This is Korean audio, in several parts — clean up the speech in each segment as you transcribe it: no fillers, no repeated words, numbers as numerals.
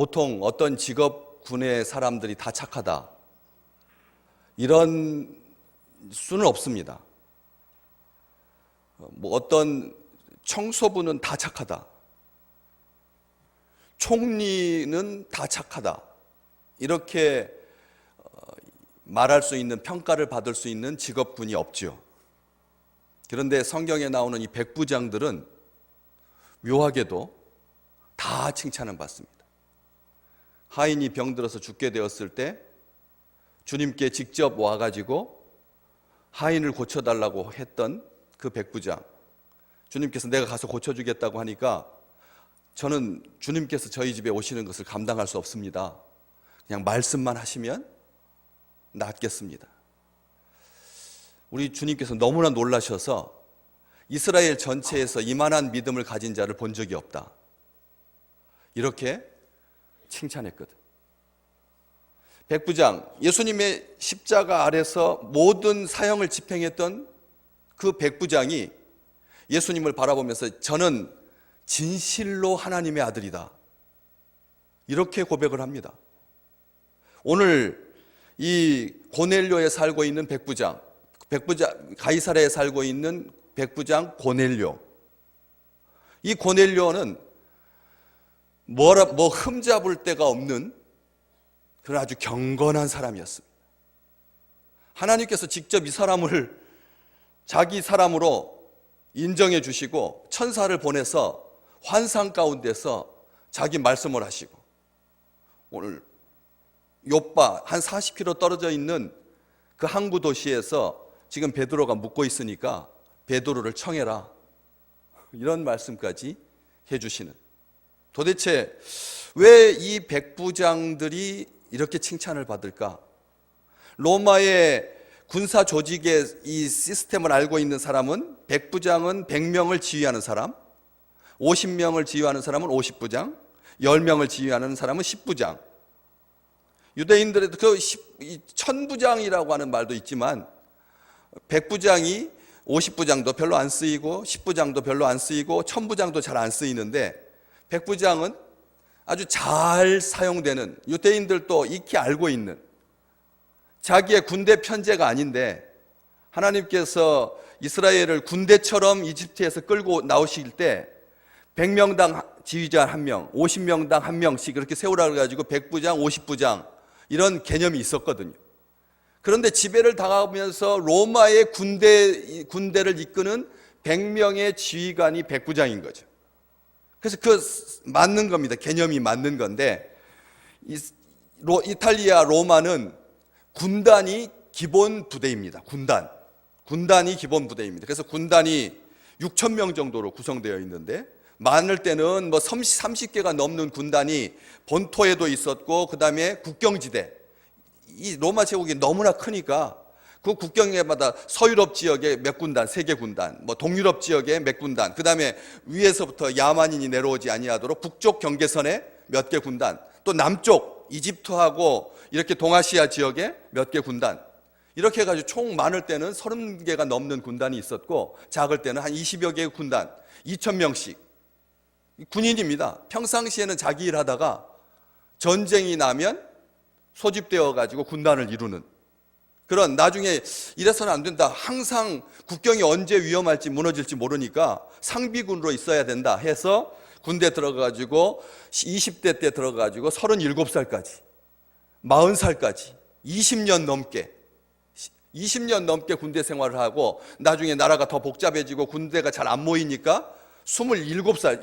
보통 어떤 직업군의 사람들이 다 착하다, 이런 수는 없습니다. 어떤 청소부는 다 착하다, 총리는 다 착하다, 이렇게 말할 수 있는, 평가를 받을 수 있는 직업군이 없죠. 그런데 성경에 나오는 이 백부장들은 묘하게도 다 칭찬을 받습니다. 하인이 병들어서 죽게 되었을 때 주님께 직접 와가지고 하인을 고쳐달라고 했던 그 백부장, 주님께서 내가 가서 고쳐주겠다고 하니까 저는 주님께서 저희 집에 오시는 것을 감당할 수 없습니다. 그냥 말씀만 하시면 낫겠습니다. 우리 주님께서 너무나 놀라셔서 이스라엘 전체에서 이만한 믿음을 가진 자를 본 적이 없다, 이렇게 칭찬했거든. 백부장, 예수님의 십자가 아래서 모든 사형을 집행했던 그 백부장이 예수님을 바라보면서 저는 진실로 하나님의 아들이다, 이렇게 고백을 합니다. 오늘 이 고넬료에 살고 있는 백부장, 가이사랴에 살고 있는 백부장 고넬료, 이 고넬료는 뭐 흠잡을 데가 없는 그런 아주 경건한 사람이었습니다. 하나님께서 직접 이 사람을 자기 사람으로 인정해 주시고 천사를 보내서 환상 가운데서 자기 말씀을 하시고, 오늘 요빠 한 40km 떨어져 있는 그 항구 도시에서 지금 베드로가 묵고 있으니까 베드로를 청해라, 이런 말씀까지 해주시는, 도대체 왜 이 백부장들이 이렇게 칭찬을 받을까? 로마의 군사 조직의 이 시스템을 알고 있는 사람은 백부장은 100명을 지휘하는 사람, 50명을 지휘하는 사람은 50부장, 10명을 지휘하는 사람은 10부장. 유대인들에도 그 1000부장이라고 하는 말도 있지만 백부장이 50부장도 별로 안 쓰이고 10부장도 별로 안 쓰이고 1000부장도 잘 안 쓰이는데, 백부장은 아주 잘 사용되는, 유대인들도 익히 알고 있는, 자기의 군대 편제가 아닌데 하나님께서 이스라엘을 군대처럼 이집트에서 끌고 나오실 때 100명당 지휘자 1명, 50명당 1명씩 그렇게 세우라고 해가지고 백부장, 50부장 이런 개념이 있었거든요. 그런데 지배를 당하면서 로마의 군대를 이끄는 100명의 지휘관이 백부장인 거죠. 그래서 맞는 겁니다. 개념이 맞는 건데, 이탈리아 로마는 군단이 기본 부대입니다. 군단이 기본 부대입니다. 그래서 군단이 6,000명 정도로 구성되어 있는데, 많을 때는 30개가 넘는 군단이 본토에도 있었고, 그 다음에 국경지대, 이 로마 제국이 너무나 크니까 그 국경에마다 서유럽 지역에 몇 군단, 3개 군단, 동유럽 지역에 몇 군단, 그 다음에 위에서부터 야만인이 내려오지 아니하도록 북쪽 경계선에 몇 개 군단, 또 남쪽 이집트하고 이렇게 동아시아 지역에 몇 개 군단, 이렇게 해가지고 총 많을 때는 30개가 넘는 군단이 있었고, 작을 때는 한 20여 개의 군단, 2,000명씩 군인입니다. 평상시에는 자기 일 하다가 전쟁이 나면 소집되어 가지고 군단을 이루는 그런, 나중에 이래서는 안 된다, 항상 국경이 언제 위험할지 무너질지 모르니까 상비군으로 있어야 된다 해서 군대 들어가가지고 20대 때 들어가가지고 37살까지 40살까지 20년 넘게 군대 생활을 하고, 나중에 나라가 더 복잡해지고 군대가 잘 안 모이니까 27살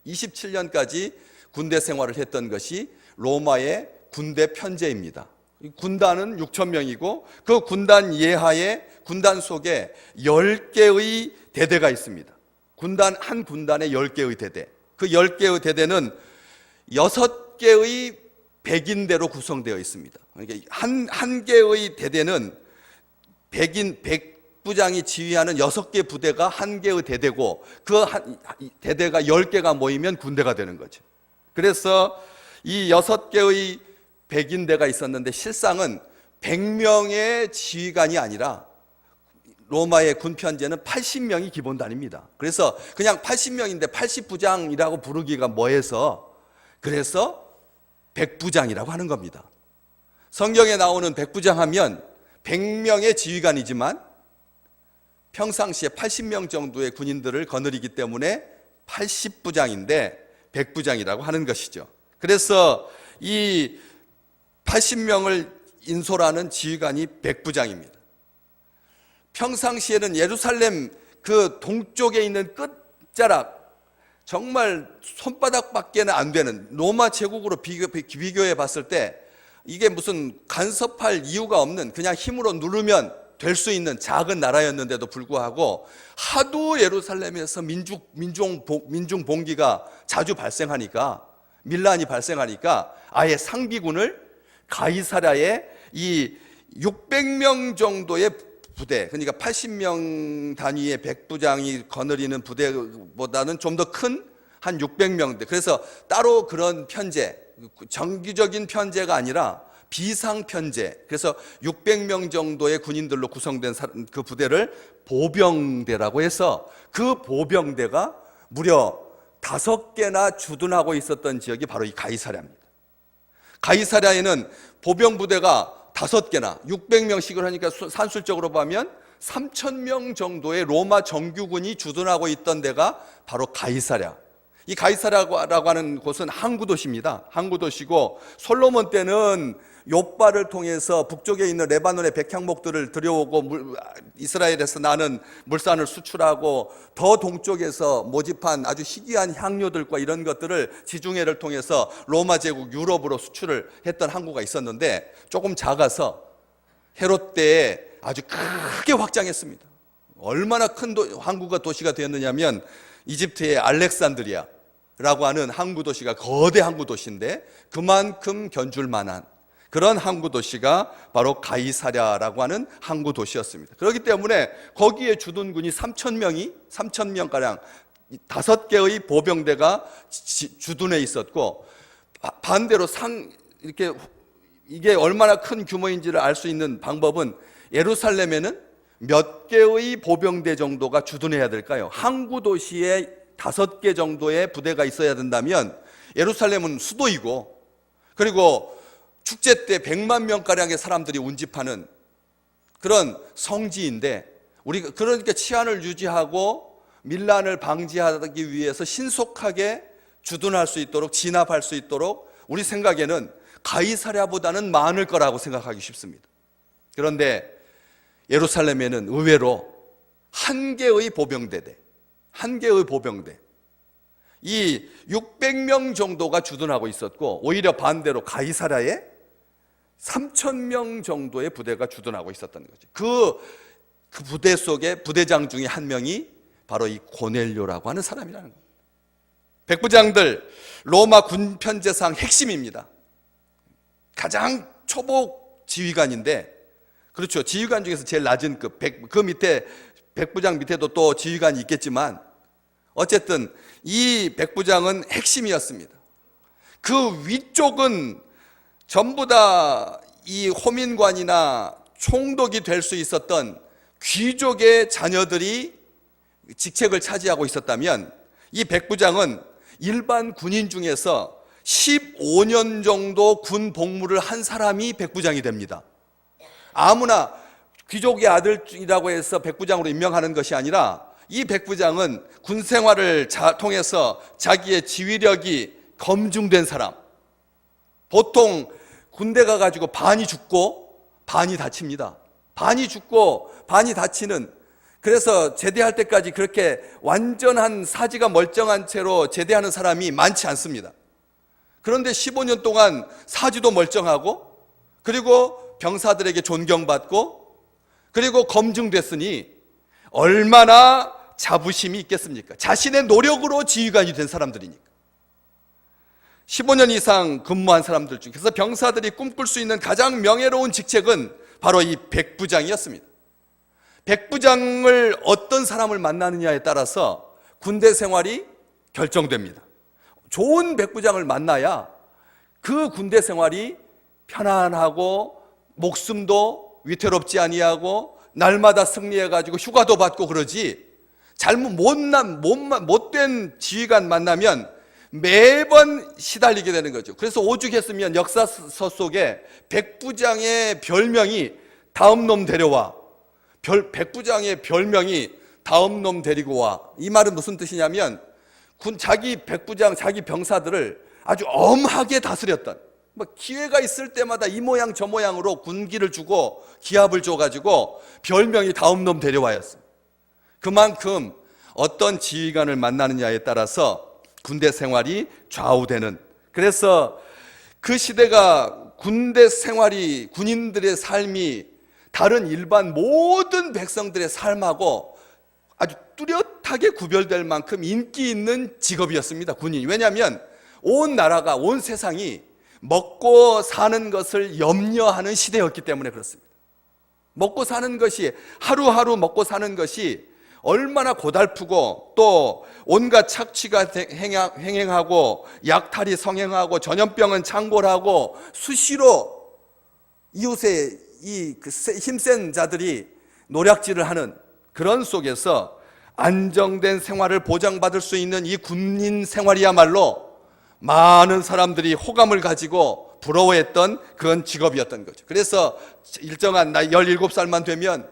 27년까지 군대 생활을 했던 것이 로마의 군대 편제입니다. 군단은 6,000명이고 그 군단 예하에, 군단 속에 10개의 대대가 있습니다. 한 군단에 10개의 대대. 그 10개의 대대는 6개의 백인대로 구성되어 있습니다. 그러니까 한 개의 대대는 백부장이 지휘하는 6개 부대가 한 개의 대대고, 그 대대가 10개가 모이면 군대가 되는 거죠. 그래서 이 6개의 백인대가 있었는데 실상은 100명의 지휘관이 아니라 로마의 군편제는 80명이 기본단입니다. 그래서 그냥 80명인데 80부장이라고 부르기가 뭐해서 그래서 백부장이라고 하는 겁니다. 성경에 나오는 백부장 하면 100명의 지휘관이지만 평상시에 80명 정도의 군인들을 거느리기 때문에 80부장인데 백부장이라고 하는 것이죠. 그래서 이 80명을 인솔하는 지휘관이 백부장입니다. 평상시에는 예루살렘 그 동쪽에 있는 끝자락, 정말 손바닥밖에는 안 되는 로마 제국으로 비교해 봤을 때 이게 무슨 간섭할 이유가 없는, 그냥 힘으로 누르면 될 수 있는 작은 나라였는데도 불구하고 하도 예루살렘에서 민중 봉기가 자주 발생하니까, 밀란이 발생하니까 아예 상비군을 가이사랴에 이 600명 정도의 부대, 그러니까 80명 단위의 백부장이 거느리는 부대보다는 좀 더 큰 한 600명대, 그래서 따로 그런 편제, 정기적인 편제가 아니라 비상편제, 그래서 600명 정도의 군인들로 구성된 그 부대를 보병대라고 해서 그 보병대가 무려 5개나 주둔하고 있었던 지역이 바로 이 가이사랴입니다. 가이사랴에는 보병부대가 5개나 600명씩을 하니까 산술적으로 보면 3,000명 정도의 로마 정규군이 주둔하고 있던 데가 바로 가이사랴. 이 가이사랴라고 하는 곳은 항구도시입니다. 항구도시고 솔로몬 때는 욥바를 통해서 북쪽에 있는 레바논의 백향목들을 들여오고 이스라엘에서 나는 물산을 수출하고 더 동쪽에서 모집한 아주 희귀한 향료들과 이런 것들을 지중해를 통해서 로마 제국 유럽으로 수출을 했던 항구가 있었는데 조금 작아서 헤롯 때에 아주 크게 확장했습니다. 얼마나 큰 항구가 도시가 되었느냐면 이집트의 알렉산드리아라고 하는 항구 도시가 거대 항구 도시인데 그만큼 견줄 만한 그런 항구 도시가 바로 가이사랴라고 하는 항구 도시였습니다. 그렇기 때문에 거기에 주둔군이 3,000명가량 5개의 보병대가 주둔해 있었고, 반대로 이렇게 이게 얼마나 큰 규모인지를 알 수 있는 방법은 예루살렘에는 몇 개의 보병대 정도가 주둔해야 될까요? 항구 도시에 5개 정도의 부대가 있어야 된다면 예루살렘은 수도이고, 그리고 축제 때 100만 명가량의 사람들이 운집하는 그런 성지인데, 우리가 그러니까 치안을 유지하고 밀란을 방지하기 위해서 신속하게 주둔할 수 있도록, 진압할 수 있도록 우리 생각에는 가이사랴보다는 많을 거라고 생각하기 쉽습니다. 그런데 예루살렘에는 의외로 1개의 보병대, 이 600명 정도가 주둔하고 있었고, 오히려 반대로 가이사랴에 3,000명 정도의 부대가 주둔하고 있었던 거죠. 그 부대 속에 부대장 중에 한 명이 바로 이 고넬료라고 하는 사람이라는 겁니다. 백부장들, 로마 군 편제상 핵심입니다. 가장 초보 지휘관인데, 그렇죠, 지휘관 중에서 제일 낮은 급, 그 밑에 백부장 밑에도 또 지휘관이 있겠지만 어쨌든 이 백부장은 핵심이었습니다. 그 위쪽은 전부 다 이 호민관이나 총독이 될 수 있었던 귀족의 자녀들이 직책을 차지하고 있었다면, 이 백부장은 일반 군인 중에서 15년 정도 군 복무를 한 사람이 백부장이 됩니다. 아무나 귀족의 아들이라고 해서 백부장으로 임명하는 것이 아니라, 이 백부장은 군 생활을 통해서 자기의 지휘력이 검증된 사람, 보통 군대 가가지고 반이 죽고 반이 다칩니다. 반이 죽고 반이 다치는, 그래서 제대할 때까지 그렇게 완전한 사지가 멀쩡한 채로 제대하는 사람이 많지 않습니다. 그런데 15년 동안 사지도 멀쩡하고, 그리고 병사들에게 존경받고, 그리고 검증됐으니 얼마나 자부심이 있겠습니까? 자신의 노력으로 지휘관이 된 사람들이니까. 15년 이상 근무한 사람들 중에서 병사들이 꿈꿀 수 있는 가장 명예로운 직책은 바로 이 백부장이었습니다. 백부장을 어떤 사람을 만나느냐에 따라서 군대 생활이 결정됩니다. 좋은 백부장을 만나야 그 군대 생활이 편안하고 목숨도 위태롭지 아니하고 날마다 승리해가지고 휴가도 받고 그러지, 잘못 못된 지휘관 만나면 매번 시달리게 되는 거죠. 그래서 오죽했으면 역사서 속에 백부장의 별명이 다음 놈 데려와. 백부장의 별명이 다음 놈 데리고 와. 이 말은 무슨 뜻이냐면 자기 백부장, 자기 병사들을 아주 엄하게 다스렸던, 기회가 있을 때마다 이 모양 저 모양으로 군기를 주고 기합을 줘가지고 별명이 다음 놈 데려와였습니다. 그만큼 어떤 지휘관을 만나느냐에 따라서 군대 생활이 좌우되는, 그래서 그 시대가 군대 생활이, 군인들의 삶이 다른 일반 모든 백성들의 삶하고 아주 뚜렷하게 구별될 만큼 인기 있는 직업이었습니다, 군인이. 왜냐하면 온 나라가, 온 세상이 먹고 사는 것을 염려하는 시대였기 때문에 그렇습니다. 먹고 사는 것이, 하루하루 먹고 사는 것이 얼마나 고달프고 또 온갖 착취가 행행하고 약탈이 성행하고 전염병은 창궐하고 수시로 이웃의 힘센 자들이 노략질을 하는 그런 속에서 안정된 생활을 보장받을 수 있는 이 군인 생활이야말로 많은 사람들이 호감을 가지고 부러워했던 그런 직업이었던 거죠. 그래서 일정한 나이 17살만 되면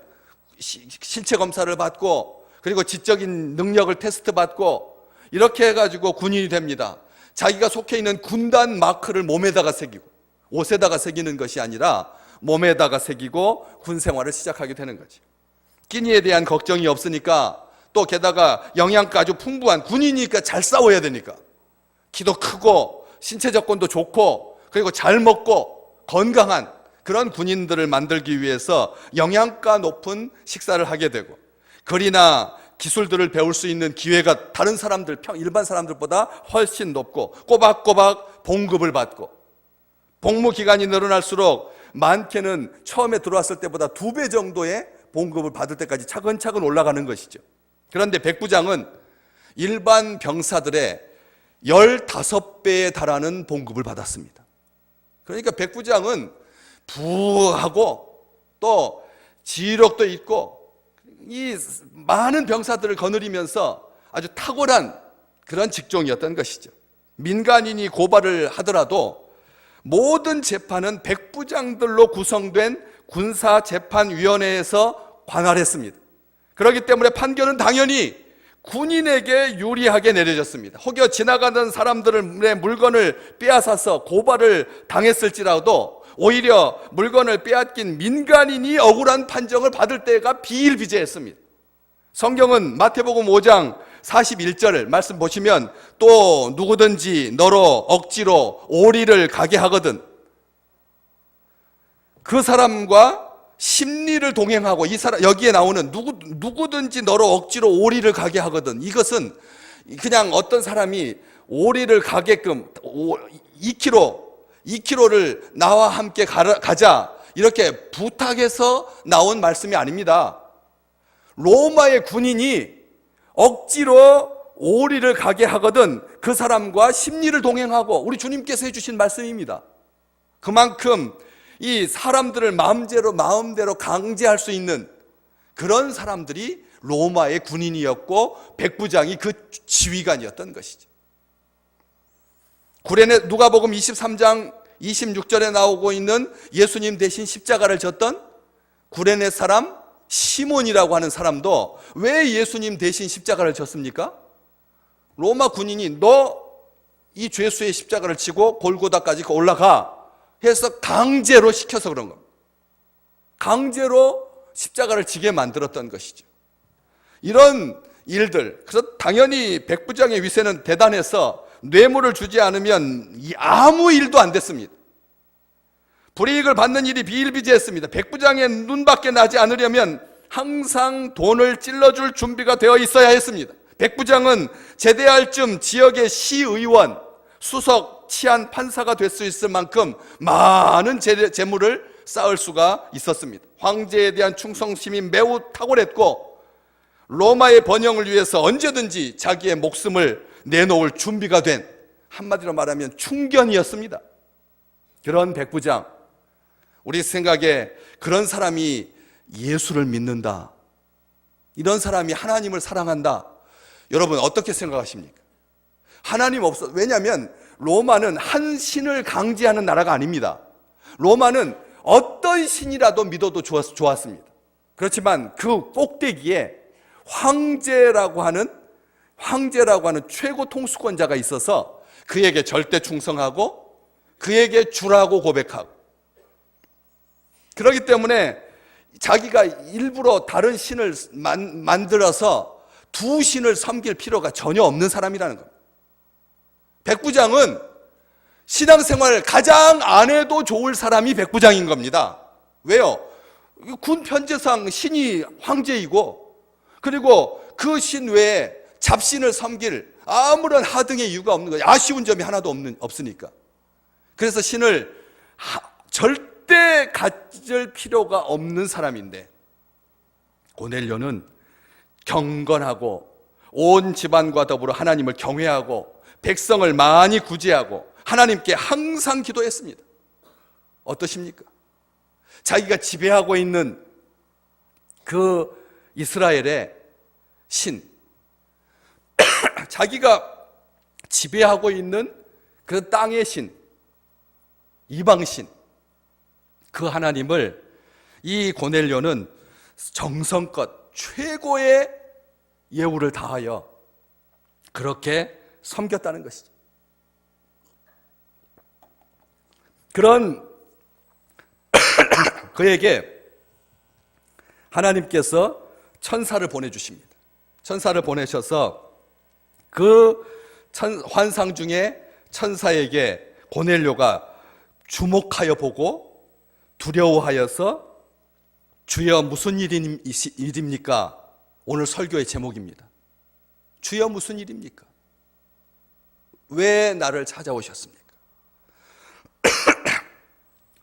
신체 검사를 받고 그리고 지적인 능력을 테스트 받고 이렇게 해가지고 군인이 됩니다. 자기가 속해 있는 군단 마크를 몸에다가 새기고, 옷에다가 새기는 것이 아니라 몸에다가 새기고 군 생활을 시작하게 되는 거죠. 끼니에 대한 걱정이 없으니까, 또 게다가 영양가 아주 풍부한, 군인이니까 잘 싸워야 되니까 키도 크고 신체 조건도 좋고 그리고 잘 먹고 건강한 그런 군인들을 만들기 위해서 영양가 높은 식사를 하게 되고, 글이나 기술들을 배울 수 있는 기회가 다른 사람들, 일반 사람들보다 훨씬 높고 꼬박꼬박 봉급을 받고, 복무 기간이 늘어날수록 많게는 처음에 들어왔을 때보다 2배 정도의 봉급을 받을 때까지 차근차근 올라가는 것이죠. 그런데 백부장은 일반 병사들의 15배에 달하는 봉급을 받았습니다. 그러니까 백부장은 부하고 또 지력도 있고 이 많은 병사들을 거느리면서 아주 탁월한 그런 직종이었던 것이죠. 민간인이 고발을 하더라도 모든 재판은 백부장들로 구성된 군사재판위원회에서 관할했습니다. 그렇기 때문에 판결은 당연히 군인에게 유리하게 내려졌습니다. 혹여 지나가던 사람들의 물건을 빼앗아서 고발을 당했을지라도 오히려 물건을 빼앗긴 민간인이 억울한 판정을 받을 때가 비일비재했습니다. 성경은 마태복음 5장 41절 말씀 보시면, 또 누구든지 너로 억지로 오리를 가게 하거든 그 사람과 심리를 동행하고, 이 사람, 여기에 나오는 누구든지 너로 억지로 오리를 가게 하거든, 이것은 그냥 어떤 사람이 오리를 가게끔 2km를 나와 함께 가자 이렇게 부탁해서 나온 말씀이 아닙니다. 로마의 군인이 억지로 오리를 가게 하거든 그 사람과 심리를 동행하고, 우리 주님께서 해주신 말씀입니다. 그만큼 이 사람들을 마음대로 강제할 수 있는 그런 사람들이 로마의 군인이었고 백부장이 그 지휘관이었던 것이죠. 누가복음 23장 26절에 나오고 있는 예수님 대신 십자가를 졌던 구레네 사람 시몬이라고 하는 사람도 왜 예수님 대신 십자가를 졌습니까? 로마 군인이 너 이 죄수의 십자가를 지고 골고다까지 올라가 해서 강제로 시켜서 그런 겁니다. 강제로 십자가를 지게 만들었던 것이죠. 이런 일들, 그래서 당연히 백부장의 위세는 대단해서 뇌물을 주지 않으면 아무 일도 안 됐습니다. 불이익을 받는 일이 비일비재했습니다. 백부장의 눈밖에 나지 않으려면 항상 돈을 찔러줄 준비가 되어 있어야 했습니다. 백부장은 제대할 쯤 지역의 시의원, 수석, 치안, 판사가 될 수 있을 만큼 많은 재물을 쌓을 수가 있었습니다. 황제에 대한 충성심이 매우 탁월했고 로마의 번영을 위해서 언제든지 자기의 목숨을 내놓을 준비가 된, 한마디로 말하면 충견이었습니다. 그런 백부장, 우리 생각에 그런 사람이 예수를 믿는다, 이런 사람이 하나님을 사랑한다, 여러분 어떻게 생각하십니까? 하나님 없어. 왜냐하면 로마는 한 신을 강제하는 나라가 아닙니다. 로마는 어떤 신이라도 믿어도 좋았습니다. 그렇지만 그 꼭대기에 황제라고 하는 최고 통수권자가 있어서 그에게 절대 충성하고 그에게 주라고 고백하고, 그렇기 때문에 자기가 일부러 다른 신을 만들어서 두 신을 섬길 필요가 전혀 없는 사람이라는 겁니다. 백부장은 신앙생활 가장 안 해도 좋을 사람이 백부장인 겁니다. 왜요? 군 편제상 신이 황제이고, 그리고 그 신 외에 잡신을 섬길 아무런 하등의 이유가 없는 거예요. 아쉬운 점이 하나도 없으니까. 그래서 신을 절대 가질 필요가 없는 사람인데, 고넬료는 경건하고 온 집안과 더불어 하나님을 경외하고 백성을 많이 구제하고 하나님께 항상 기도했습니다. 어떠십니까? 자기가 지배하고 있는 그 이스라엘의 신, 자기가 지배하고 있는 그 땅의 신, 이방신, 그 하나님을 이 고넬료는 정성껏 최고의 예우를 다하여 그렇게 섬겼다는 것이죠. 그런 그에게 하나님께서 천사를 보내주십니다. 천사를 보내셔서 그 환상 중에 천사에게 고넬료가 주목하여 보고 두려워하여서 주여 무슨 일입니까? 오늘 설교의 제목입니다. 주여 무슨 일입니까? 왜 나를 찾아오셨습니까?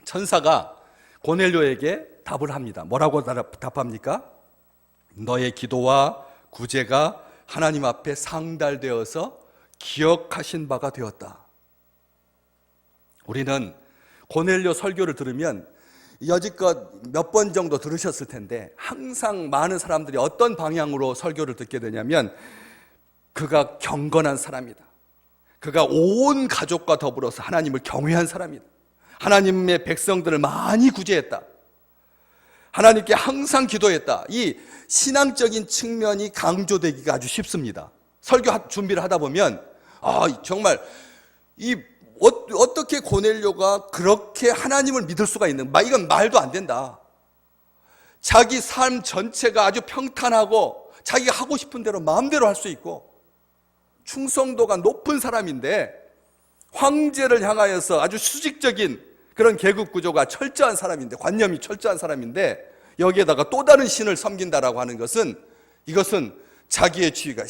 천사가 고넬료에게 답을 합니다. 뭐라고 답합니까? 너의 기도와 구제가 하나님 앞에 상달되어서 기억하신 바가 되었다. 우리는 고넬료 설교를 들으면 여지껏 몇 번 정도 들으셨을 텐데, 항상 많은 사람들이 어떤 방향으로 설교를 듣게 되냐면, 그가 경건한 사람이다, 그가 온 가족과 더불어서 하나님을 경외한 사람이다, 하나님의 백성들을 많이 구제했다, 하나님께 항상 기도했다, 이 신앙적인 측면이 강조되기가 아주 쉽습니다. 설교 준비를 하다 보면 정말 어떻게 고넬료가 그렇게 하나님을 믿을 수가 있는, 이건 말도 안 된다. 자기 삶 전체가 아주 평탄하고 자기가 하고 싶은 대로 마음대로 할 수 있고 충성도가 높은 사람인데, 황제를 향하여서 아주 수직적인 그런 계급 구조가 철저한 사람인데, 관념이 철저한 사람인데, 여기에다가 또 다른 신을 섬긴다라고 하는 것은, 이것은 자기의 지위가,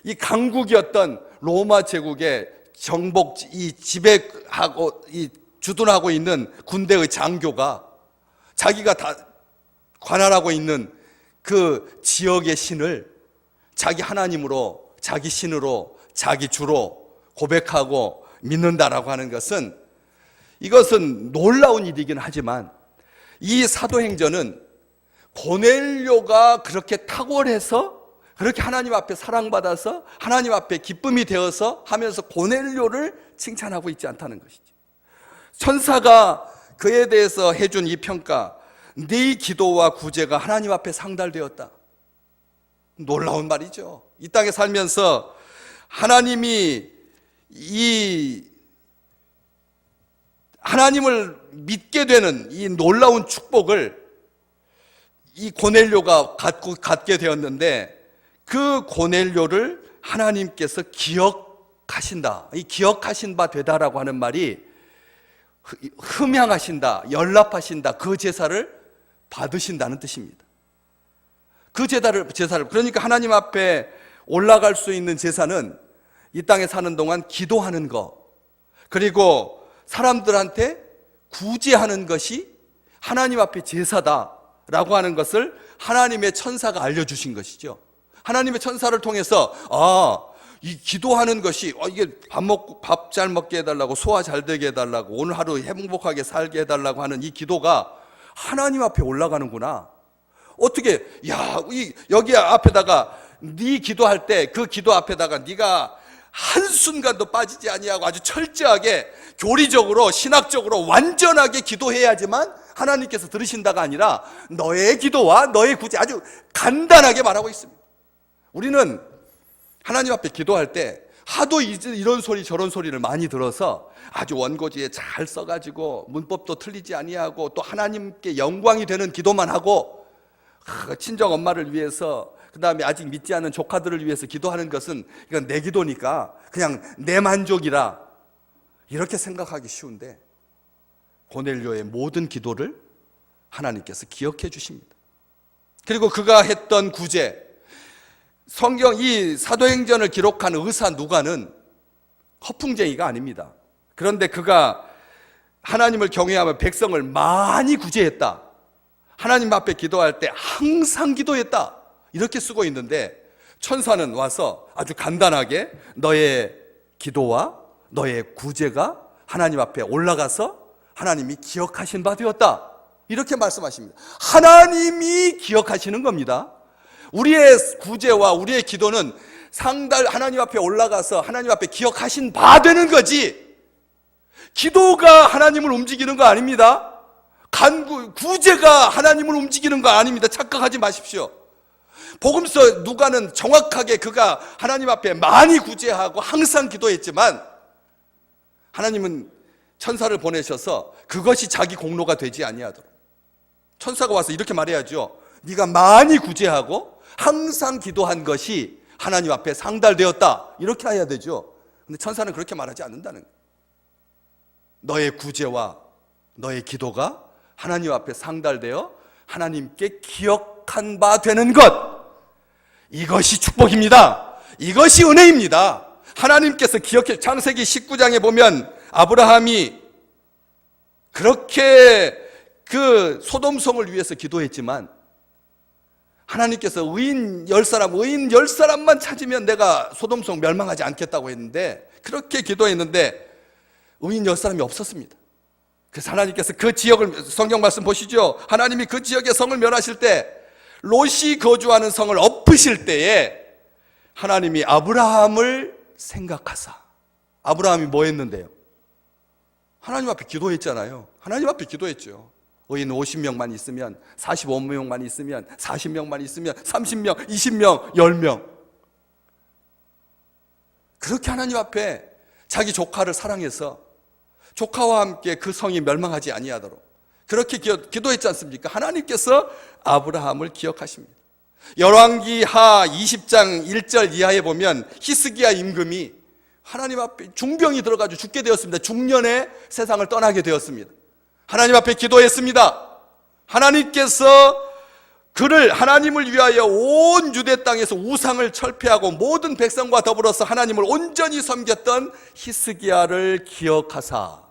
이 강국이었던 로마 제국의 지배하고 주둔하고 있는 군대의 장교가 자기가 다 관할하고 있는 그 지역의 신을 자기 하나님으로, 자기 신으로, 자기 주로 고백하고 믿는다라고 하는 것은, 이것은 놀라운 일이긴 하지만, 이 사도행전은 고넬료가 그렇게 탁월해서, 그렇게 하나님 앞에 사랑받아서 하나님 앞에 기쁨이 되어서 하면서 고넬료를 칭찬하고 있지 않다는 것이죠. 천사가 그에 대해서 해준 이 평가, 네 기도와 구제가 하나님 앞에 상달되었다. 놀라운 말이죠. 이 땅에 살면서 하나님이 하나님을 믿게 되는 이 놀라운 축복을 이 고넬료가 갖게 되었는데, 그 고넬료를 하나님께서 기억하신다, 이 기억하신 바 되다라고 하는 말이 흠양하신다, 연락하신다, 그 제사를 받으신다는 뜻입니다. 그 제사를, 그러니까 하나님 앞에 올라갈 수 있는 제사는 이 땅에 사는 동안 기도하는 것, 그리고 사람들한테 구제하는 것이 하나님 앞에 제사다라고 하는 것을 하나님의 천사가 알려주신 것이죠. 하나님의 천사를 통해서 이 기도하는 것이 이게 밥 잘 먹게 해달라고, 소화 잘 되게 해달라고, 오늘 하루 행복하게 살게 해달라고 하는 이 기도가 하나님 앞에 올라가는구나. 어떻게 여기 앞에다가 네 기도할 때 그 기도 앞에다가 네가 한순간도 빠지지 아니하고 아주 철저하게 교리적으로 신학적으로 완전하게 기도해야지만 하나님께서 들으신다가 아니라 너의 기도와 너의 구제, 아주 간단하게 말하고 있습니다. 우리는 하나님 앞에 기도할 때 하도 이런 소리 저런 소리를 많이 들어서 아주 원고지에 잘 써가지고 문법도 틀리지 아니하고 또 하나님께 영광이 되는 기도만 하고 친정 엄마를 위해서, 그 다음에 아직 믿지 않은 조카들을 위해서 기도하는 것은 이건 내 기도니까 그냥 내 만족이라 이렇게 생각하기 쉬운데, 고넬료의 모든 기도를 하나님께서 기억해 주십니다. 그리고 그가 했던 구제, 성경 이 사도행전을 기록한 의사 누가는 허풍쟁이가 아닙니다. 그런데 그가 하나님을 경외하며 백성을 많이 구제했다, 하나님 앞에 기도할 때 항상 기도했다, 이렇게 쓰고 있는데, 천사는 와서 아주 간단하게 너의 기도와 너의 구제가 하나님 앞에 올라가서 하나님이 기억하신 바 되었다, 이렇게 말씀하십니다. 하나님이 기억하시는 겁니다. 우리의 구제와 우리의 기도는 상달 하나님 앞에 올라가서 하나님 앞에 기억하신 바 되는 거지, 기도가 하나님을 움직이는 거 아닙니다. 구제가 하나님을 움직이는 거 아닙니다. 착각하지 마십시오. 복음서 누가는 정확하게 그가 하나님 앞에 많이 구제하고 항상 기도했지만 하나님은 천사를 보내셔서 그것이 자기 공로가 되지 아니하도록, 천사가 와서 이렇게 말해야죠. 네가 많이 구제하고 항상 기도한 것이 하나님 앞에 상달되었다, 이렇게 해야 되죠. 근데 천사는 그렇게 말하지 않는다는 거예요. 너의 구제와 너의 기도가 하나님 앞에 상달되어 하나님께 기억한 바 되는 것, 이것이 축복입니다. 이것이 은혜입니다. 하나님께서 기억해. 창세기 19장에 보면 아브라함이 그렇게 그 소돔성을 위해서 기도했지만 하나님께서 의인 10사람만 찾으면 내가 소돔성 멸망하지 않겠다고 했는데, 그렇게 기도했는데 의인 10사람이 없었습니다. 그래서 하나님께서 그 지역을, 성경 말씀 보시죠. 하나님이 그 지역의 성을 멸하실 때, 롯이 거주하는 성을 엎으실 때에 하나님이 아브라함을 생각하사, 아브라함이 뭐 했는데요? 하나님 앞에 기도했잖아요. 하나님 앞에 기도했죠. 의인 50명만 있으면, 45명만 있으면, 40명만 있으면, 30명, 20명, 10명. 그렇게 하나님 앞에 자기 조카를 사랑해서 조카와 함께 그 성이 멸망하지 아니하도록 그렇게 기도했지 않습니까? 하나님께서 아브라함을 기억하십니다. 열왕기하 20장 1절 이하에 보면 히스기야 임금이 하나님 앞에 중병이 들어가지고 죽게 되었습니다. 중년에 세상을 떠나게 되었습니다. 하나님 앞에 기도했습니다. 하나님께서 그를, 하나님을 위하여 온 유대 땅에서 우상을 철폐하고 모든 백성과 더불어서 하나님을 온전히 섬겼던 히스기야를 기억하사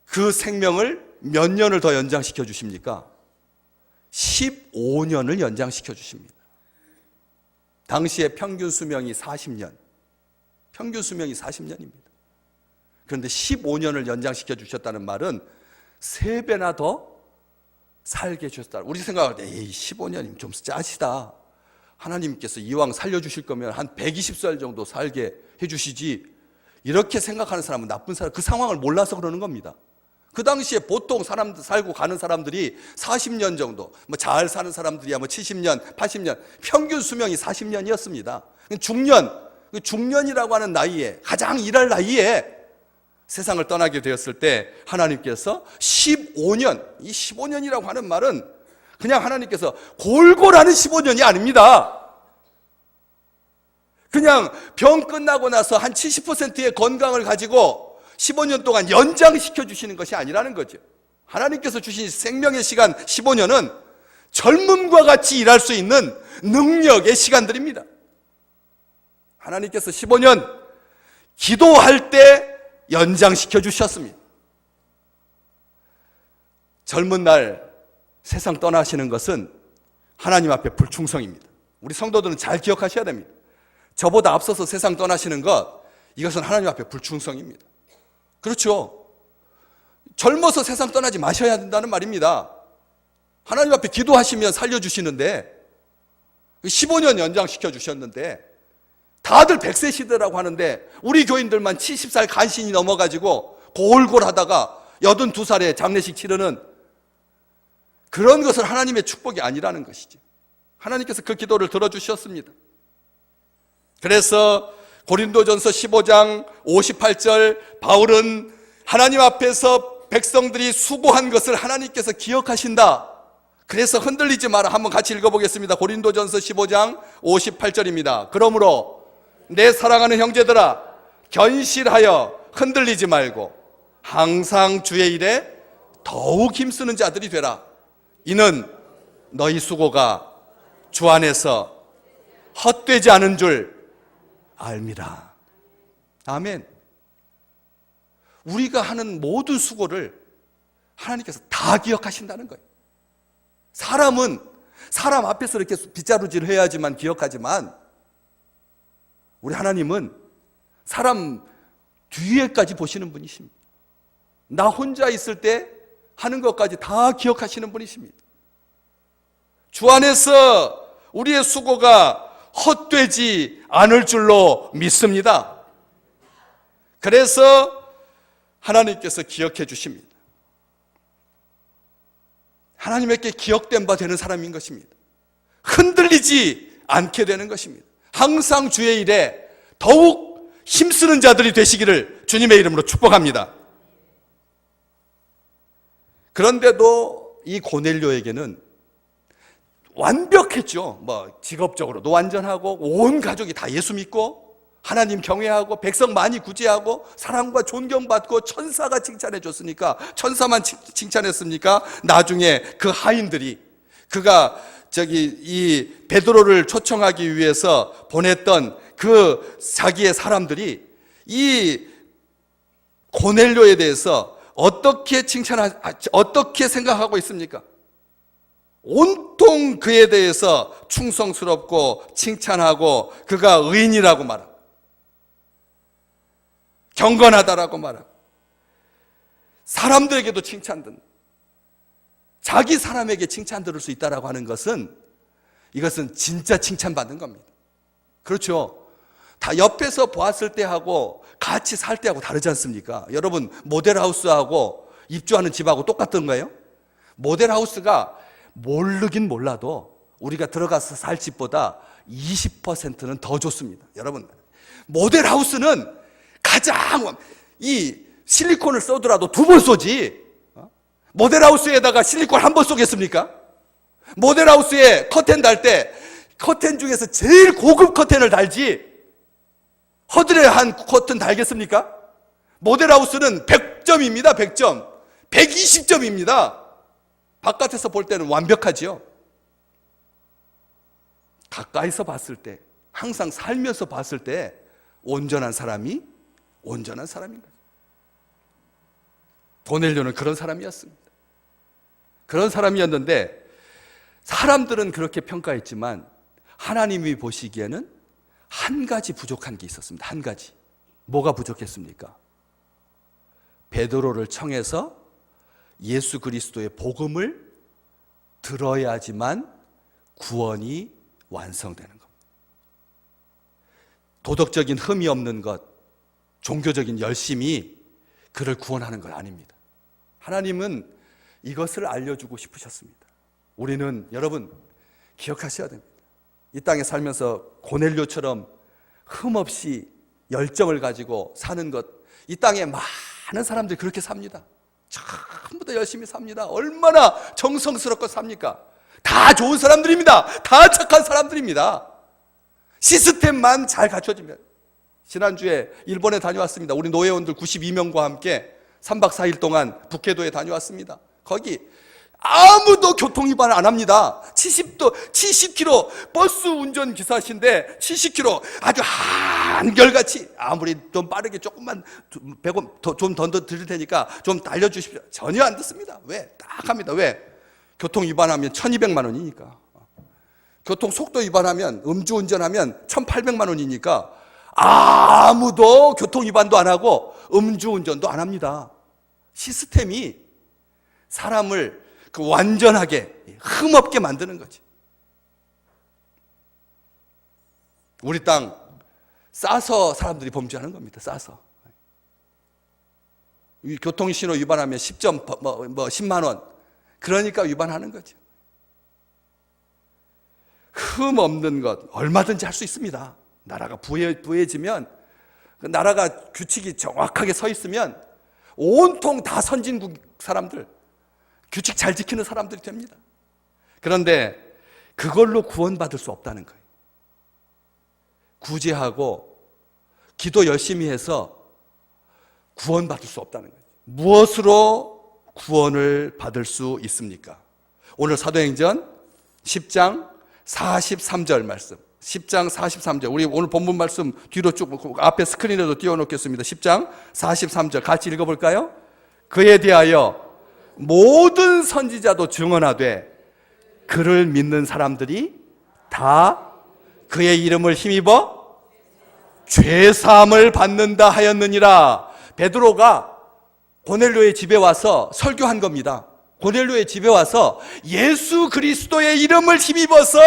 그 생명을 몇 년을 더 연장시켜 주십니까? 15년을 연장시켜 주십니다. 당시에 평균 수명이 40년. 평균 수명이 40년입니다. 그런데 15년을 연장시켜 주셨다는 말은 3배나 더 살게 해주셨다. 우리 생각할 때 15년이면 좀 짜시다. 하나님께서 이왕 살려주실 거면 한 120살 정도 살게 해주시지, 이렇게 생각하는 사람은 나쁜 사람, 그 상황을 몰라서 그러는 겁니다. 그 당시에 보통 사람들 살고 가는 사람들이 40년 정도, 뭐 잘 사는 사람들이야 뭐 70년, 80년, 평균 수명이 40년이었습니다. 중년이라고 하는 나이에, 가장 일할 나이에 세상을 떠나게 되었을 때 하나님께서 15년, 이 15년이라고 하는 말은 그냥 하나님께서 골골하는 15년이 아닙니다. 그냥 병 끝나고 나서 한 70%의 건강을 가지고 15년 동안 연장시켜 주시는 것이 아니라는 거죠. 하나님께서 주신 생명의 시간 15년은 젊음과 같이 일할 수 있는 능력의 시간들입니다. 하나님께서 15년 기도할 때 연장시켜 주셨습니다. 젊은 날 세상 떠나시는 것은 하나님 앞에 불충성입니다. 우리 성도들은 잘 기억하셔야 됩니다. 저보다 앞서서 세상 떠나시는 것, 이것은 하나님 앞에 불충성입니다. 그렇죠. 젊어서 세상 떠나지 마셔야 된다는 말입니다. 하나님 앞에 기도하시면 살려주시는데 15년 연장시켜 주셨는데 다들 100세 시대라고 하는데 우리 교인들만 70살 간신히 넘어가지고 골골하다가 82살에 장례식 치르는 그런 것은 하나님의 축복이 아니라는 것이죠. 하나님께서 그 기도를 들어주셨습니다. 그래서 고린도전서 15장 58절 바울은 하나님 앞에서 백성들이 수고한 것을 하나님께서 기억하신다. 그래서 흔들리지 마라. 한번 같이 읽어보겠습니다. 고린도전서 15장 58절입니다. 그러므로 내 사랑하는 형제들아 견실하여 흔들리지 말고 항상 주의 일에 더욱 힘쓰는 자들이 되라. 이는 너희 수고가 주 안에서 헛되지 않은 줄 알미라. 아멘. 우리가 하는 모든 수고를 하나님께서 다 기억하신다는 거예요. 사람은 사람 앞에서 이렇게 빗자루질 해야지만 기억하지만 우리 하나님은 사람 뒤에까지 보시는 분이십니다. 나 혼자 있을 때 하는 것까지 다 기억하시는 분이십니다. 주 안에서 우리의 수고가 헛되지 않을 줄로 믿습니다. 그래서 하나님께서 기억해 주십니다. 하나님께 기억된 바 되는 사람인 것입니다. 흔들리지 않게 되는 것입니다. 항상 주의 일에 더욱 힘쓰는 자들이 되시기를 주님의 이름으로 축복합니다. 그런데도 이 고넬료에게는 완벽했죠. 직업적으로도 완전하고 온 가족이 다 예수 믿고 하나님 경외하고 백성 많이 구제하고 사랑과 존경받고 천사가 칭찬해 줬으니까 천사만 칭찬했습니까? 나중에 그 하인들이 그가 이 베드로를 초청하기 위해서 보냈던 그 자기의 사람들이 이 고넬료에 대해서 어떻게 어떻게 생각하고 있습니까? 온통 그에 대해서 충성스럽고 칭찬하고 그가 의인이라고 말하고 경건하다라고 말하고 사람들에게도 칭찬 듣는 자기 사람에게 칭찬 들을 수 있다라고 하는 것은 이것은 진짜 칭찬받는 겁니다. 그렇죠? 다 옆에서 보았을 때하고 같이 살 때하고 다르지 않습니까? 여러분 모델하우스하고 입주하는 집하고 똑같은 거예요? 모델하우스가 모르긴 몰라도 우리가 들어가서 살 집보다 20%는 더 좋습니다. 여러분 모델하우스는 가장 이 실리콘을 쏘더라도 2번 쏘지 모델하우스에다가 실리콘 한 번 쏘겠습니까? 모델하우스에 커튼 달 때 커튼 중에서 제일 고급 커튼을 달지 허드레한 커튼 달겠습니까? 모델하우스는 100점입니다. 100점 120점입니다. 바깥에서 볼 때는 완벽하지요. 가까이서 봤을 때 항상 살면서 봤을 때 온전한 사람이 온전한 사람인 거죠. 고넬료는 그런 사람이었습니다. 그런 사람이었는데 사람들은 그렇게 평가했지만 하나님이 보시기에는 한 가지 부족한 게 있었습니다. 한 가지. 뭐가 부족했습니까? 베드로를 청해서 예수 그리스도의 복음을 들어야지만 구원이 완성되는 겁니다. 도덕적인 흠이 없는 것, 종교적인 열심이 그를 구원하는 건 아닙니다. 하나님은 이것을 알려주고 싶으셨습니다. 우리는 여러분 기억하셔야 됩니다. 이 땅에 살면서 고넬료처럼 흠없이 열정을 가지고 사는 것, 이 땅에 많은 사람들이 그렇게 삽니다. 전부 다 열심히 삽니다. 얼마나 정성스럽고 삽니까? 다 좋은 사람들입니다. 다 착한 사람들입니다. 시스템만 잘 갖춰지면. 지난주에 일본에 다녀왔습니다. 우리 노회원들 92명과 함께 3박 4일 동안 북해도에 다녀왔습니다. 거기 아무도 교통 위반을 안 합니다. 70km 버스 운전 기사신데 70km 아주 한결같이 아무리 좀 빠르게 조금만 100원 좀 더 드릴 테니까 좀 달려주십시오. 전혀 안 듣습니다. 왜? 딱 합니다. 왜? 교통 위반하면 1200만 원이니까. 교통 속도 위반하면 음주운전하면 1800만 원이니까 아무도 교통 위반도 안 하고 음주운전도 안 합니다. 시스템이 사람을 그 완전하게 흠없게 만드는 거지. 우리 땅 싸서 사람들이 범죄하는 겁니다. 싸서. 교통신호 위반하면 10점, 10만 원. 그러니까 위반하는 거죠. 흠 없는 것 얼마든지 할 수 있습니다. 나라가 부해지면, 나라가 규칙이 정확하게 서 있으면 온통 다 선진국 사람들, 규칙 잘 지키는 사람들이 됩니다. 그런데 그걸로 구원받을 수 없다는 거예요. 구제하고 기도 열심히 해서 구원받을 수 없다는 거예요. 무엇으로 구원을 받을 수 있습니까? 오늘 사도행전 10장 43절 말씀, 10장 43절, 우리 오늘 본문 말씀 뒤로 쭉 앞에 스크린에도 띄워놓겠습니다. 10장 43절 같이 읽어볼까요? 그에 대하여 모든 선지자도 증언하되 그를 믿는 사람들이 다 그의 이름을 힘입어 죄사함을 받는다 하였느니라. 베드로가 고넬료의 집에 와서 설교한 겁니다. 고넬료의 집에 와서 예수 그리스도의 이름을 힘입어서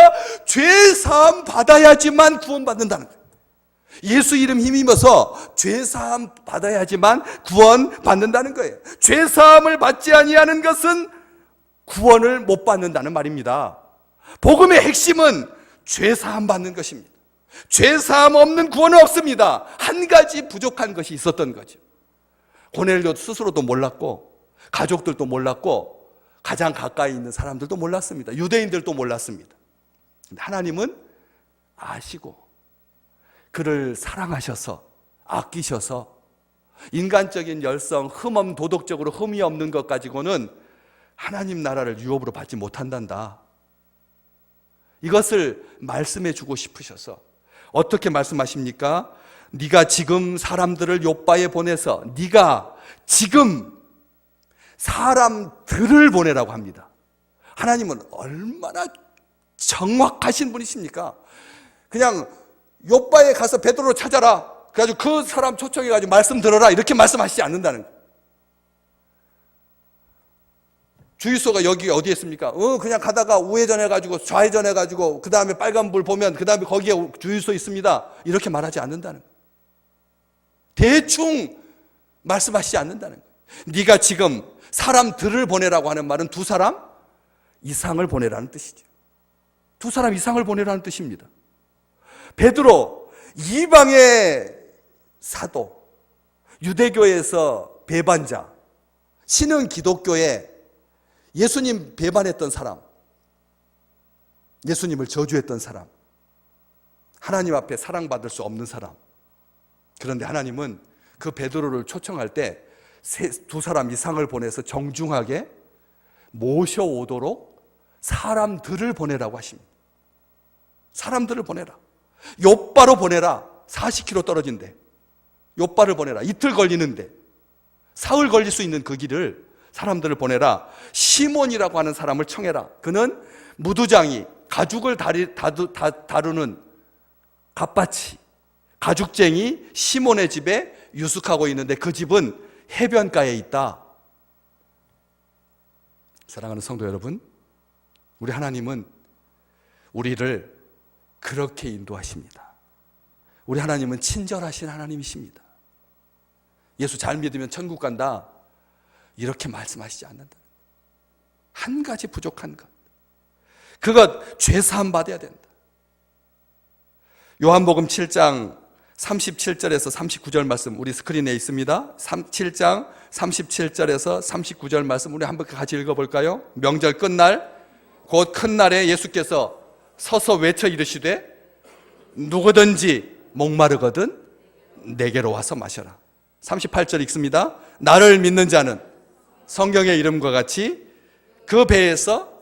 죄사함 받아야지만 구원받는다는 거예요. 예수 이름 힘입어서 죄사함 받아야지만 구원받는다는 거예요. 죄사함을 받지 아니하는 것은 구원을 못 받는다는 말입니다. 복음의 핵심은 죄사함 받는 것입니다. 죄사함 없는 구원은 없습니다. 한 가지 부족한 것이 있었던 거죠. 고넬료 스스로도 몰랐고 가족들도 몰랐고 가장 가까이 있는 사람들도 몰랐습니다. 유대인들도 몰랐습니다. 근데 하나님은 아시고 그를 사랑하셔서 아끼셔서 인간적인 열성, 도덕적으로 흠이 없는 것 가지고는 하나님 나라를 유업으로 받지 못한단다. 이것을 말씀해 주고 싶으셔서 어떻게 말씀하십니까? 네가 지금 사람들을 요바에 보내서 네가 지금 사람들을 보내라고 합니다. 하나님은 얼마나 정확하신 분이십니까? 그냥 요바에 가서 베드로 찾아라, 그래가지고 그 사람 초청해가지고 말씀 들어라, 이렇게 말씀하시지 않는다는 거예요. 주유소가 여기 어디에 있습니까? 그냥 가다가 우회전해가지고 좌회전해가지고 그 다음에 빨간불 보면 그 다음에 거기에 주유소 있습니다, 이렇게 말하지 않는다는 거예요. 대충 말씀하시지 않는다는 거예요. 네가 지금 사람들을 보내라고 하는 말은 두 사람 이상을 보내라는 뜻이죠. 두 사람 이상을 보내라는 뜻입니다. 베드로, 이방의 사도, 유대교에서 배반자, 신흥 기독교에 예수님 배반했던 사람, 예수님을 저주했던 사람, 하나님 앞에 사랑받을 수 없는 사람. 그런데 하나님은 그 베드로를 초청할 때 두 사람 이상을 보내서 정중하게 모셔오도록 사람들을 보내라고 하십니다. 사람들을 보내라. 욥바로 보내라. 40km 떨어진대. 욥바를 보내라. 이틀 걸리는데, 사흘 걸릴 수 있는 그 길을 사람들을 보내라. 시몬이라고 하는 사람을 청해라. 그는 무두장이, 가죽을 다루는 갓바치, 가죽쟁이 시몬의 집에 유숙하고 있는데 그 집은 해변가에 있다. 사랑하는 성도 여러분, 우리 하나님은 우리를 그렇게 인도하십니다. 우리 하나님은 친절하신 하나님이십니다. 예수 잘 믿으면 천국 간다, 이렇게 말씀하시지 않는다. 한 가지 부족한 것, 그것 죄사함 받아야 된다. 요한복음 7장 37절에서 39절 말씀, 우리 스크린에 있습니다. 7장 37절에서 39절 말씀, 우리 한번 같이 읽어볼까요? 명절 끝날 곧 큰 날에 예수께서 서서 외쳐 이르시되 누구든지 목마르거든 내게로 와서 마셔라. 38절 읽습니다. 나를 믿는 자는 성경의 이름과 같이 그 배에서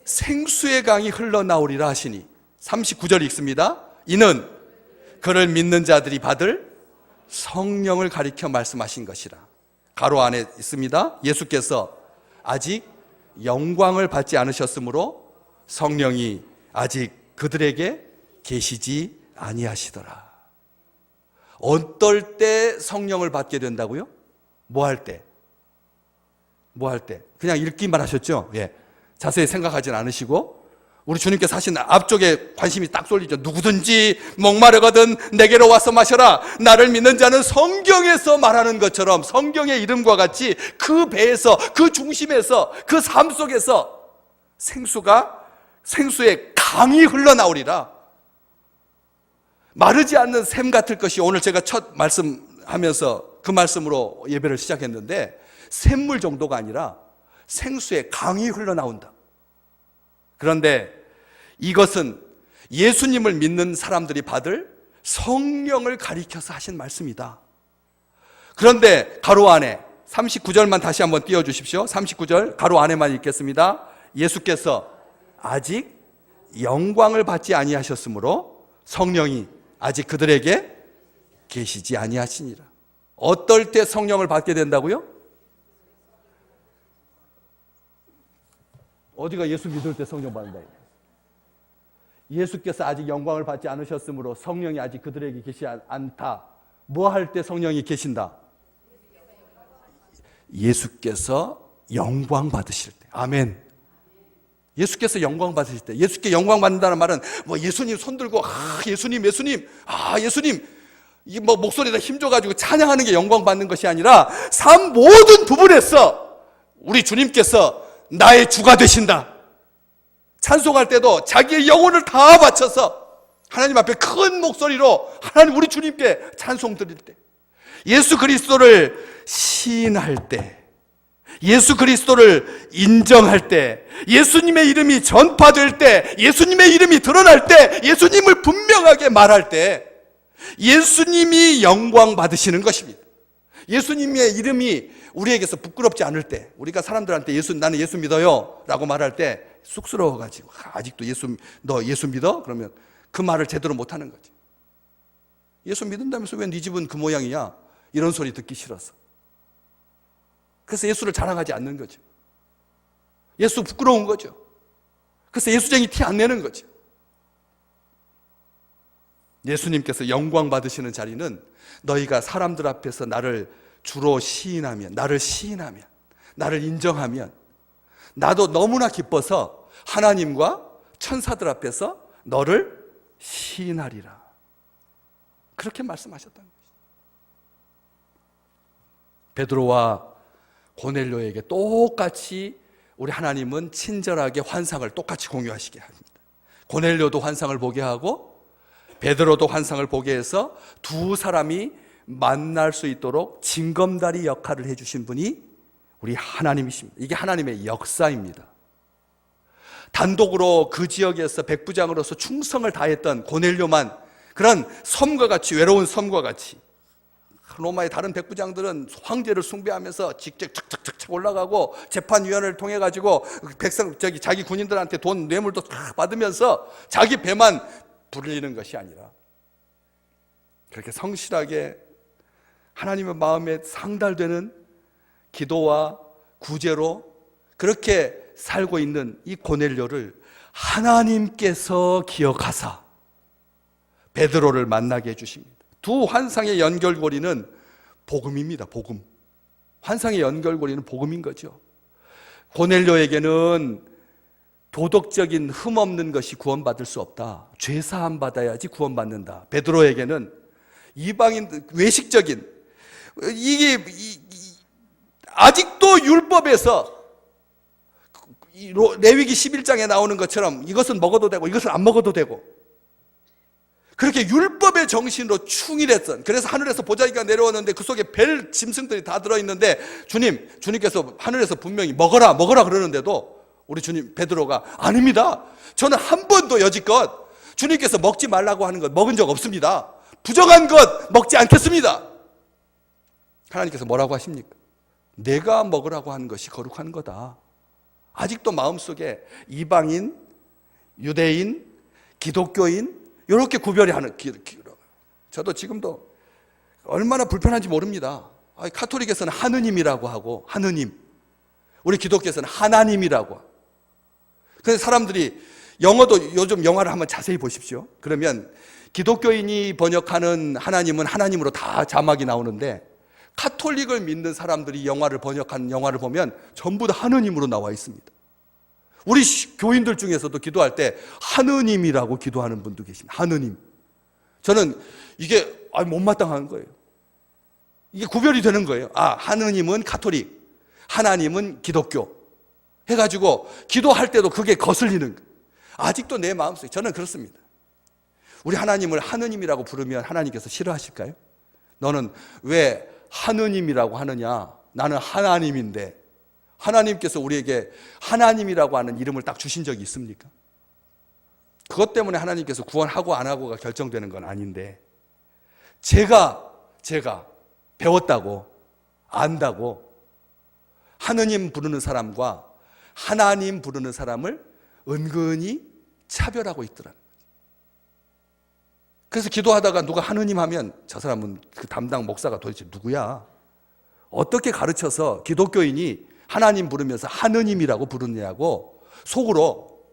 생수의 강이 흘러나오리라 하시니. 39절 읽습니다. 이는 그를 믿는 자들이 받을 성령을 가리켜 말씀하신 것이라. 가로 안에 있습니다. 예수께서 아직 영광을 받지 않으셨으므로 성령이 아직 그들에게 계시지 아니하시더라. 어떨 때 성령을 받게 된다고요? 뭐 할 때? 뭐 할 때? 그냥 읽기만 하셨죠? 예. 자세히 생각하진 않으시고 우리 주님께서 하신 앞쪽에 관심이 딱 쏠리죠. 누구든지 목마르거든 내게로 와서 마셔라. 나를 믿는 자는 성경에서 말하는 것처럼 성경의 이름과 같이 그 배에서, 그 중심에서, 그 삶 속에서 생수의 강이 흘러나오리라. 마르지 않는 샘 같을 것이, 오늘 제가 첫 말씀하면서 그 말씀으로 예배를 시작했는데, 샘물 정도가 아니라 생수의 강이 흘러나온다. 그런데 이것은 예수님을 믿는 사람들이 받을 성령을 가리켜서 하신 말씀이다. 그런데 가로 안에 39절만 다시 한번 띄워주십시오. 39절 가로 안에만 읽겠습니다. 예수께서 아직 영광을 받지 아니하셨으므로 성령이 아직 그들에게 계시지 아니하시니라. 어떨 때 성령을 받게 된다고요? 어디가 예수 믿을 때 성령 받는다. 예수께서 아직 영광을 받지 않으셨으므로 성령이 아직 그들에게 계시지 않다. 뭐 할 때 성령이 계신다? 예수께서 영광 받으실 때. 아멘. 예수께서 영광 받으실 때. 예수께 영광 받는다는 말은 뭐 예수님 손 들고 예수님 이 뭐 목소리에다 힘줘가지고 찬양하는 게 영광 받는 것이 아니라 삶 모든 부분에서 우리 주님께서 나의 주가 되신다. 찬송할 때도 자기의 영혼을 다 바쳐서 하나님 앞에 큰 목소리로 하나님 우리 주님께 찬송 드릴 때, 예수 그리스도를 시인할 때, 예수 그리스도를 인정할 때, 예수님의 이름이 전파될 때, 예수님의 이름이 드러날 때, 예수님을 분명하게 말할 때 예수님이 영광 받으시는 것입니다. 예수님의 이름이 우리에게서 부끄럽지 않을 때, 우리가 사람들한테 나는 예수 믿어요 라고 말할 때 쑥스러워가지고 아직도 너 예수 믿어? 그러면 그 말을 제대로 못하는 거지. 예수 믿는다면서 왜 네 집은 그 모양이야? 이런 소리 듣기 싫어서. 그래서 예수를 자랑하지 않는 거죠. 예수 부끄러운 거죠. 그래서 예수쟁이 티 안 내는 거죠. 예수님께서 영광 받으시는 자리는 너희가 사람들 앞에서 나를 주로 시인하면, 나를 인정하면 나도 너무나 기뻐서 하나님과 천사들 앞에서 너를 시인하리라. 그렇게 말씀하셨다는 것이죠. 베드로와 고넬료에게 똑같이 우리 하나님은 친절하게 환상을 똑같이 공유하시게 합니다. 고넬료도 환상을 보게 하고 베드로도 환상을 보게 해서 두 사람이 만날 수 있도록 징검다리 역할을 해주신 분이 우리 하나님이십니다. 이게 하나님의 역사입니다. 단독으로 그 지역에서 백부장으로서 충성을 다했던 고넬료만 그런 섬과 같이, 외로운 섬과 같이, 로마의 다른 백부장들은 황제를 숭배하면서 직접 착착착착 올라가고 재판위원회를 통해 가지고 자기 군인들한테 돈 뇌물도 다 받으면서 자기 배만 부르리는 것이 아니라 그렇게 성실하게 하나님의 마음에 상달되는 기도와 구제로 그렇게 살고 있는 이 고넬료를 하나님께서 기억하사 베드로를 만나게 해주십니다. 두 환상의 연결고리는 복음입니다. 복음. 환상의 연결고리는 복음인 거죠. 고넬료에게는 도덕적인 흠 없는 것이 구원받을 수 없다. 죄사함 받아야지 구원받는다. 베드로에게는 이방인 외식적인, 이게 아직도 율법에서 레위기 11장에 나오는 것처럼 이것은 먹어도 되고 이것은 안 먹어도 되고 그렇게 율법의 정신으로 충실했던, 그래서 하늘에서 보자기가 내려왔는데 그 속에 벨 짐승들이 다 들어있는데 주님께서 하늘에서 분명히 먹어라 그러는데도 우리 주님 베드로가 아닙니다. 저는 한 번도 여지껏 주님께서 먹지 말라고 하는 것 먹은 적 없습니다. 부정한 것 먹지 않겠습니다. 하나님께서 뭐라고 하십니까? 내가 먹으라고 하는 것이 거룩한 거다. 아직도 마음속에 이방인, 유대인, 기독교인 이렇게 구별이 하는, 저도 지금도 얼마나 불편한지 모릅니다. 카톨릭에서는 하느님이라고 하고, 하느님. 우리 기독교에서는 하나님이라고 하고. 그래서 사람들이 영어도 요즘 영화를 한번 자세히 보십시오. 그러면 기독교인이 번역하는 하나님은 하나님으로 다 자막이 나오는데 카톨릭을 믿는 사람들이 영화를 번역한 영화를 보면 전부 다 하느님으로 나와 있습니다. 우리 교인들 중에서도 기도할 때 하느님이라고 기도하는 분도 계십니다. 하느님. 저는 이게 못마땅한 거예요. 이게 구별이 되는 거예요. 하느님은 가톨릭, 하나님은 기독교 해가지고 기도할 때도 그게 거슬리는 거예요. 아직도 내 마음속에 저는 그렇습니다. 우리 하나님을 하느님이라고 부르면 하나님께서 싫어하실까요? 너는 왜 하느님이라고 하느냐? 나는 하나님인데. 하나님께서 우리에게 하나님이라고 하는 이름을 딱 주신 적이 있습니까? 그것 때문에 하나님께서 구원하고 안 하고가 결정되는 건 아닌데, 제가 배웠다고 안다고 하느님 부르는 사람과 하나님 부르는 사람을 은근히 차별하고 있더라는 거죠. 그래서 기도하다가 누가 하느님 하면 저 사람은 그 담당 목사가 도대체 누구야? 어떻게 가르쳐서 기독교인이 하나님 부르면서 하느님이라고 부르느냐고 속으로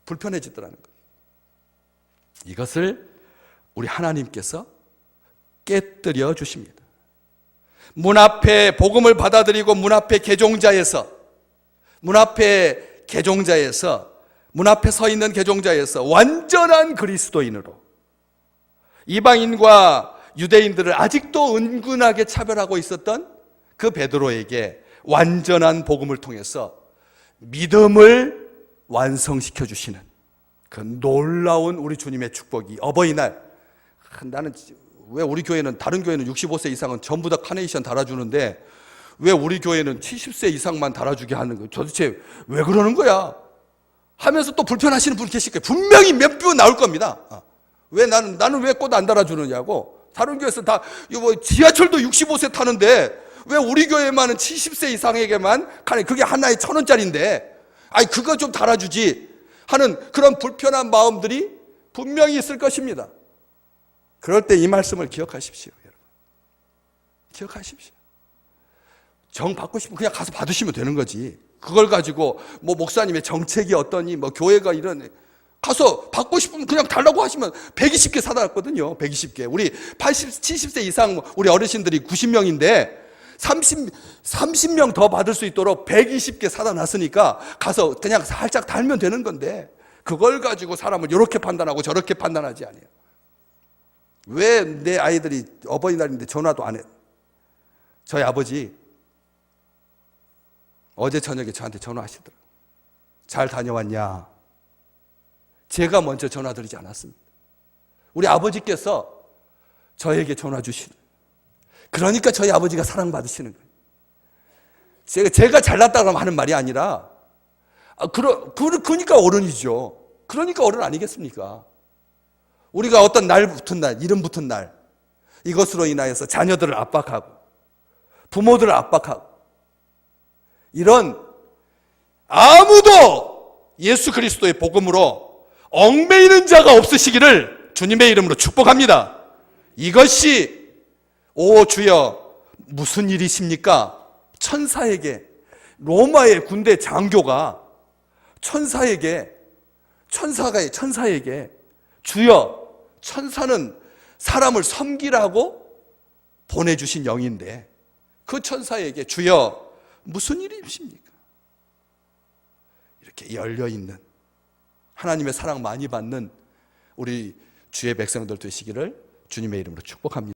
불편해지더라는 거예요. 이것을 우리 하나님께서 깨뜨려 주십니다. 문 앞에 복음을 받아들이고 문 앞에 문 앞에 서 있는 개종자에서 완전한 그리스도인으로 이방인과 유대인들을 아직도 은근하게 차별하고 있었던 그 베드로에게 완전한 복음을 통해서 믿음을 완성시켜 주시는 그 놀라운 우리 주님의 축복이 어버이날, 나는 왜 우리 교회는, 다른 교회는 65세 이상은 전부 다 카네이션 달아주는데 왜 우리 교회는 70세 이상만 달아주게 하는 거예요? 도대체 왜 그러는 거야? 하면서 또 불편하시는 분 계실 거예요. 분명히 몇 분 나올 겁니다. 왜 나는 왜 꽃 안 달아주느냐고. 다른 교회에서 다 지하철도 65세 타는데 왜 우리 교회만은 70세 이상에게만 그게 하나에 1,000원짜리인데 그거 좀 달아주지 하는 그런 불편한 마음들이 분명히 있을 것입니다. 그럴 때 이 말씀을 기억하십시오, 여러분. 기억하십시오. 정 받고 싶으면 그냥 가서 받으시면 되는 거지. 그걸 가지고 목사님의 정책이 어떠니, 교회가 이런, 가서 받고 싶으면 그냥 달라고 하시면 120개 사다 놨거든요. 120개. 우리 70세 이상 우리 어르신들이 90명인데 30명 더 받을 수 있도록 120개 사다 놨으니까 가서 그냥 살짝 달면 되는 건데 그걸 가지고 사람을 이렇게 판단하고 저렇게 판단하지 않아요. 왜 내 아이들이 어버이날인데 전화도 안 해? 저희 아버지 어제 저녁에 저한테 전화하시더라고요. 잘 다녀왔냐? 제가 먼저 전화드리지 않았습니다. 우리 아버지께서 저에게 전화 주시는, 그러니까 저희 아버지가 사랑받으시는 거예요. 제가 잘났다고 하는 말이 아니라 그러니까 어른이죠. 그러니까 어른 아니겠습니까? 우리가 어떤 날 붙은 날, 이름 붙은 날, 이것으로 인하여서 자녀들을 압박하고 부모들을 압박하고 이런, 아무도 예수 그리스도의 복음으로 얽매이는 자가 없으시기를 주님의 이름으로 축복합니다. 이것이 오 주여 무슨 일이십니까? 천사에게, 로마의 군대 장교가 천사에게 주여, 천사는 사람을 섬기라고 보내주신 영인데 그 천사에게 주여 무슨 일이십니까? 이렇게 열려있는, 하나님의 사랑 많이 받는 우리 주의 백성들 되시기를 주님의 이름으로 축복합니다.